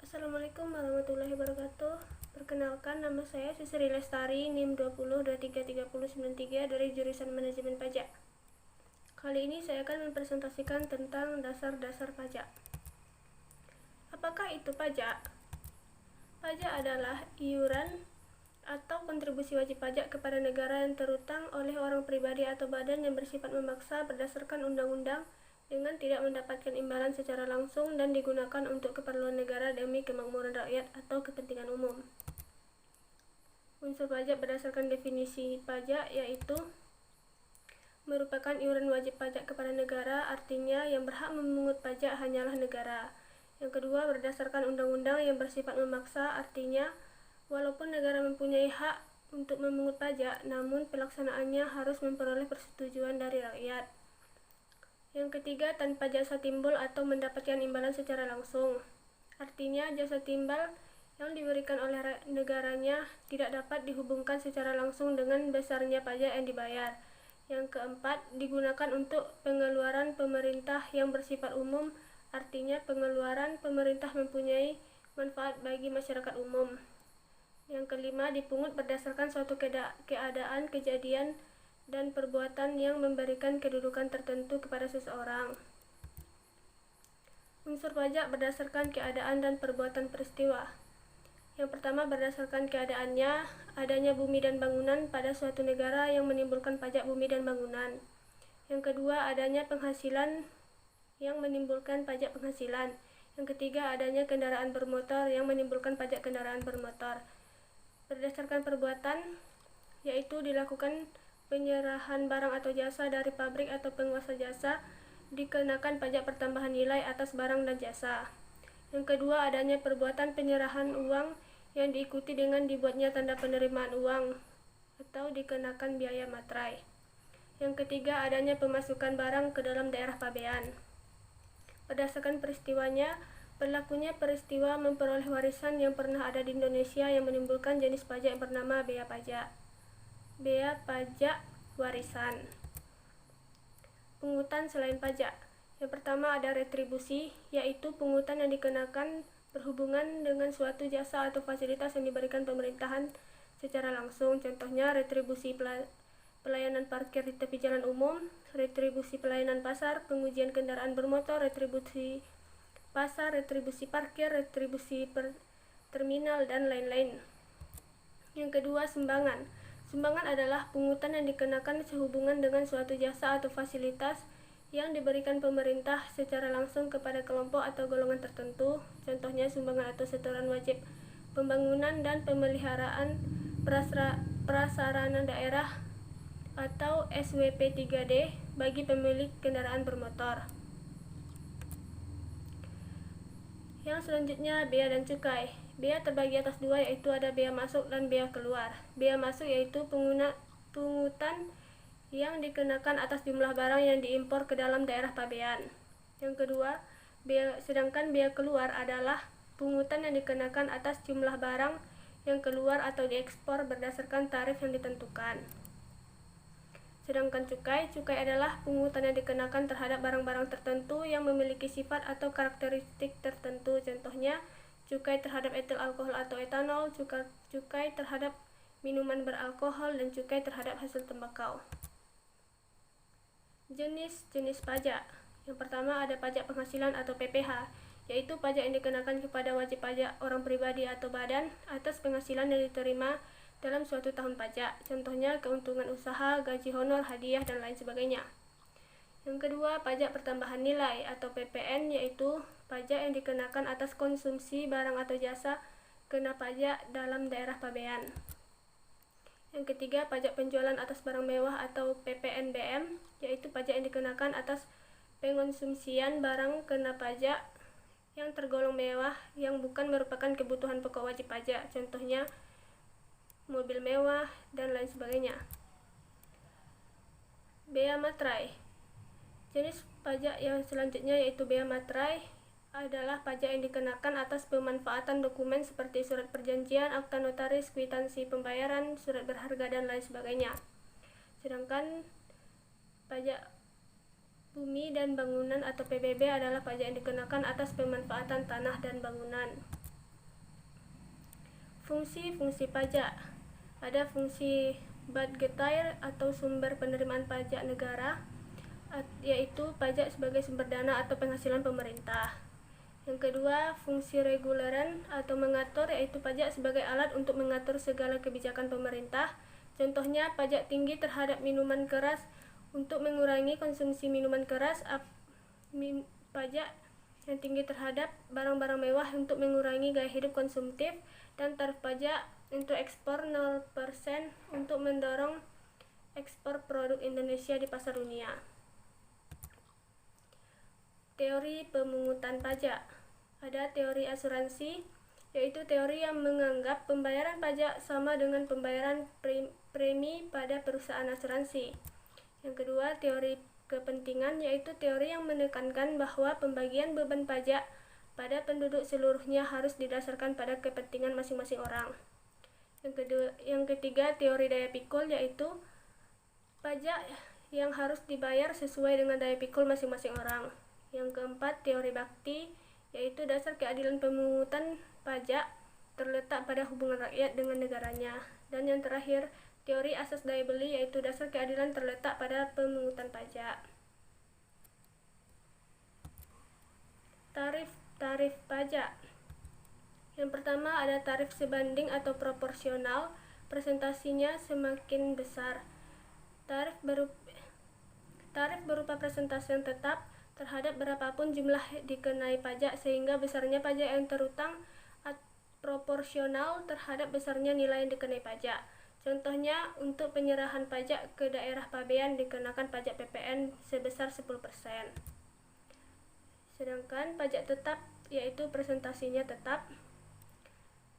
Assalamualaikum warahmatullahi wabarakatuh. Perkenalkan, nama saya Sisri Lestari, NIM 20233093 dari jurusan Manajemen Pajak. Kali ini saya akan mempresentasikan tentang dasar-dasar pajak. Apakah itu pajak? Pajak adalah iuran atau kontribusi wajib pajak kepada negara yang terutang oleh orang pribadi atau badan yang bersifat memaksa berdasarkan undang-undang dengan tidak mendapatkan imbalan secara langsung dan digunakan untuk keperluan negara demi kemakmuran rakyat atau kepentingan umum. Unsur pajak berdasarkan definisi pajak yaitu merupakan iuran wajib pajak kepada negara, artinya yang berhak memungut pajak hanyalah negara. Yang kedua, berdasarkan undang-undang yang bersifat memaksa, artinya walaupun negara mempunyai hak untuk memungut pajak, namun pelaksanaannya harus memperoleh persetujuan dari rakyat. Yang ketiga, tanpa jasa timbul atau mendapatkan imbalan secara langsung. Artinya, jasa timbal yang diberikan oleh negaranya tidak dapat dihubungkan secara langsung dengan besarnya pajak yang dibayar. Yang keempat, digunakan untuk pengeluaran pemerintah yang bersifat umum, artinya pengeluaran pemerintah mempunyai manfaat bagi masyarakat umum. Yang kelima, dipungut berdasarkan suatu keadaan, kejadian, dan perbuatan yang memberikan kedudukan tertentu kepada seseorang. Unsur pajak berdasarkan keadaan dan perbuatan peristiwa. Yang pertama, berdasarkan keadaannya, adanya bumi dan bangunan pada suatu negara yang menimbulkan pajak bumi dan bangunan. Yang kedua, adanya penghasilan yang menimbulkan pajak penghasilan. Yang ketiga, adanya kendaraan bermotor yang menimbulkan pajak kendaraan bermotor. Berdasarkan perbuatan, yaitu dilakukan penyerahan barang atau jasa dari pabrik atau penguasa jasa, dikenakan pajak pertambahan nilai atas barang dan jasa. Yang kedua, adanya perbuatan penyerahan uang yang diikuti dengan dibuatnya tanda penerimaan uang atau dikenakan biaya materai. Yang ketiga, adanya pemasukan barang ke dalam daerah pabean. Berdasarkan peristiwanya, berlakunya peristiwa memperoleh warisan yang pernah ada di Indonesia yang menimbulkan jenis pajak yang bernama bea pajak. Bea pajak warisan. Pungutan selain pajak. Yang pertama ada retribusi, yaitu pungutan yang dikenakan berhubungan dengan suatu jasa atau fasilitas yang diberikan pemerintahan secara langsung. Contohnya retribusi pelayanan parkir di tepi jalan umum, retribusi pelayanan pasar, pengujian kendaraan bermotor, retribusi pasar, retribusi parkir, retribusi terminal, dan lain-lain. Yang kedua, sumbangan. Sumbangan adalah pungutan yang dikenakan sehubungan dengan suatu jasa atau fasilitas yang diberikan pemerintah secara langsung kepada kelompok atau golongan tertentu. Contohnya sumbangan atau setoran wajib pembangunan dan pemeliharaan prasarana daerah atau SWP 3D bagi pemilik kendaraan bermotor. Yang selanjutnya, bea dan cukai. Bea terbagi atas dua, yaitu ada bea masuk dan bea keluar. Bea masuk yaitu pungutan yang dikenakan atas jumlah barang yang diimpor ke dalam daerah pabean. Yang kedua, sedangkan bea keluar adalah pungutan yang dikenakan atas jumlah barang yang keluar atau diekspor berdasarkan tarif yang ditentukan. Sedangkan cukai adalah pungutan yang dikenakan terhadap barang-barang tertentu yang memiliki sifat atau karakteristik tertentu. Contohnya, cukai terhadap etil alkohol atau etanol, cukai terhadap minuman beralkohol, dan cukai terhadap hasil tembakau. Jenis-jenis pajak. Yang pertama ada pajak penghasilan atau PPH, yaitu pajak yang dikenakan kepada wajib pajak orang pribadi atau badan atas penghasilan yang diterima dalam suatu tahun pajak. Contohnya keuntungan usaha, gaji honor, hadiah, dan lain sebagainya. Yang kedua, pajak pertambahan nilai atau PPN, yaitu pajak yang dikenakan atas konsumsi barang atau jasa kena pajak dalam daerah pabean. Yang ketiga, pajak penjualan atas barang mewah atau PPNBM, yaitu pajak yang dikenakan atas pengonsumsian barang kena pajak yang tergolong mewah yang bukan merupakan kebutuhan pokok wajib pajak. Contohnya mobil mewah, dan lain sebagainya. Bea materai. Jenis pajak yang selanjutnya yaitu bea materai adalah pajak yang dikenakan atas pemanfaatan dokumen seperti surat perjanjian, akta notaris, kwitansi pembayaran, surat berharga, dan lain sebagainya. Sedangkan pajak bumi dan bangunan atau PBB adalah pajak yang dikenakan atas pemanfaatan tanah dan bangunan. Fungsi-fungsi pajak. Ada fungsi budgetair atau sumber penerimaan pajak negara, yaitu pajak sebagai sumber dana atau penghasilan pemerintah. Yang kedua, fungsi reguleran atau mengatur, yaitu pajak sebagai alat untuk mengatur segala kebijakan pemerintah. Contohnya pajak tinggi terhadap minuman keras untuk mengurangi konsumsi minuman keras, pajak yang tinggi terhadap barang-barang mewah untuk mengurangi gaya hidup konsumtif, dan tarif pajak untuk ekspor 0% untuk mendorong ekspor produk Indonesia di pasar dunia. Teori pemungutan pajak. Ada teori asuransi, yaitu teori yang menganggap pembayaran pajak sama dengan pembayaran premi pada perusahaan asuransi. Yang kedua, teori kepentingan, yaitu teori yang menekankan bahwa pembagian beban pajak pada penduduk seluruhnya harus didasarkan pada kepentingan masing-masing orang. Yang ketiga, teori daya pikul, yaitu pajak yang harus dibayar sesuai dengan daya pikul masing-masing orang. Yang keempat, teori bakti, yaitu dasar keadilan pemungutan pajak terletak pada hubungan rakyat dengan negaranya. Dan yang terakhir, teori asas daya beli, yaitu dasar keadilan terletak pada pemungutan pajak. Tarif pajak. Yang pertama ada tarif sebanding atau proporsional, presentasinya semakin besar. Tarif berupa presentasi yang tetap terhadap berapapun jumlah dikenai pajak, sehingga besarnya pajak yang terutang proporsional terhadap besarnya nilai yang dikenai pajak. Contohnya, untuk penyerahan pajak ke daerah pabean dikenakan pajak PPN sebesar 10%. Sedangkan pajak tetap, yaitu presentasinya tetap.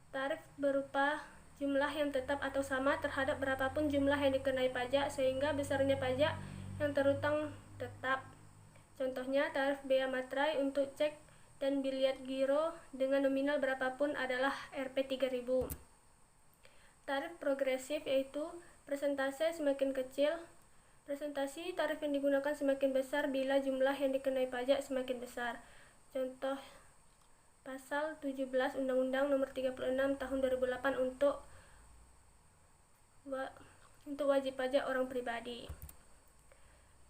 Tarif berupa jumlah yang tetap atau sama terhadap berapapun jumlah yang dikenai pajak, sehingga besarnya pajak yang terutang tetap. Contohnya, tarif bea materai untuk cek dan biliet giro dengan nominal berapapun adalah Rp 3.000. Tarif progresif, yaitu presentase semakin kecil. Presentasi tarif yang digunakan semakin besar bila jumlah yang dikenai pajak semakin besar. Contoh Pasal 17 Undang-Undang Nomor 36 Tahun 2008 untuk wajib pajak orang pribadi.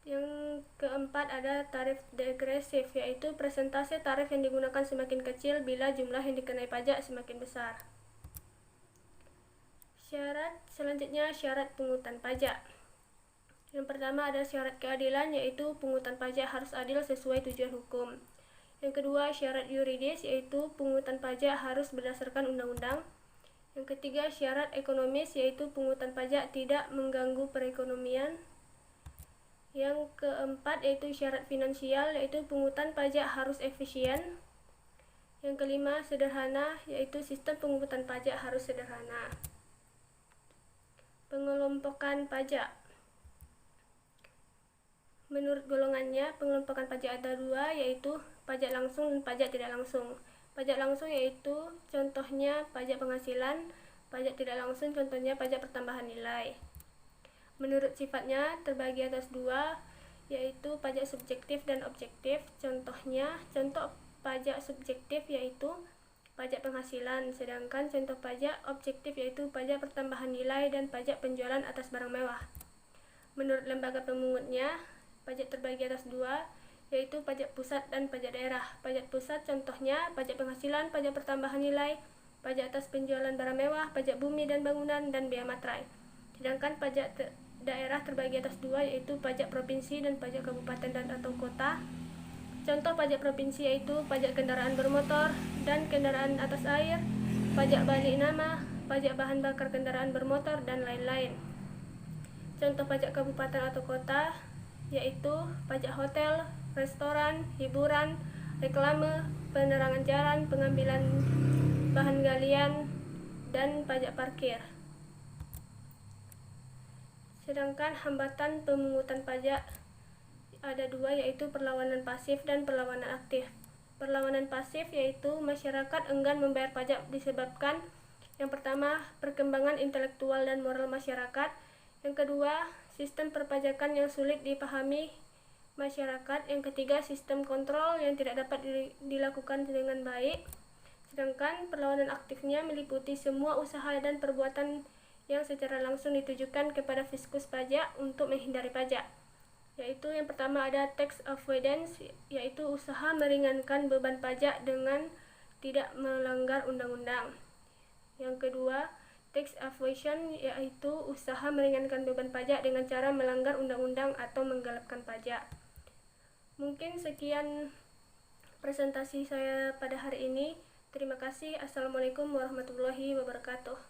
Yang keempat ada tarif degresif, yaitu presentase tarif yang digunakan semakin kecil bila jumlah yang dikenai pajak semakin besar. Selanjutnya syarat pungutan pajak. Yang pertama ada syarat keadilan, yaitu pungutan pajak harus adil sesuai tujuan hukum. Yang kedua, syarat yuridis, yaitu pungutan pajak harus berdasarkan undang-undang. Yang ketiga, syarat ekonomis, yaitu pungutan pajak tidak mengganggu perekonomian. Yang keempat yaitu syarat finansial, yaitu pungutan pajak harus efisien. Yang kelima, sederhana, yaitu sistem pungutan pajak harus sederhana. Pengelompokan pajak. Menurut golongannya, pengelompokan pajak ada dua, yaitu pajak langsung dan pajak tidak langsung. Pajak langsung yaitu contohnya pajak penghasilan, pajak tidak langsung contohnya pajak pertambahan nilai. Menurut sifatnya terbagi atas dua, yaitu pajak subjektif dan objektif. Contoh pajak subjektif yaitu pajak penghasilan, sedangkan contoh pajak objektif yaitu pajak pertambahan nilai dan pajak penjualan atas barang mewah. Menurut lembaga pemungutnya, pajak terbagi atas dua, yaitu pajak pusat dan pajak daerah. Pajak pusat contohnya pajak penghasilan, pajak pertambahan nilai, pajak atas penjualan barang mewah, pajak bumi dan bangunan, dan bea materai. Sedangkan pajak daerah terbagi atas dua, yaitu pajak provinsi dan pajak kabupaten dan atau kota. Contoh pajak provinsi yaitu pajak kendaraan bermotor dan kendaraan atas air, pajak balik nama, pajak bahan bakar kendaraan bermotor, dan lain-lain. Contoh pajak kabupaten atau kota yaitu pajak hotel, restoran, hiburan, reklame, penerangan jalan, pengambilan bahan galian, dan pajak parkir. Sedangkan hambatan pemungutan pajak ada dua, yaitu perlawanan pasif dan perlawanan aktif. Perlawanan pasif yaitu masyarakat enggan membayar pajak disebabkan yang pertama, perkembangan intelektual dan moral masyarakat. Yang kedua, sistem perpajakan yang sulit dipahami masyarakat. Yang ketiga, sistem kontrol yang tidak dapat dilakukan dengan baik. Sedangkan perlawanan aktifnya meliputi semua usaha dan perbuatan yang secara langsung ditujukan kepada fiskus pajak untuk menghindari pajak. Yaitu yang pertama ada tax avoidance, yaitu usaha meringankan beban pajak dengan tidak melanggar undang-undang. Yang kedua, tax evasion, yaitu usaha meringankan beban pajak dengan cara melanggar undang-undang atau menggelapkan pajak. Mungkin sekian presentasi saya pada hari ini. Terima kasih. Assalamualaikum warahmatullahi wabarakatuh.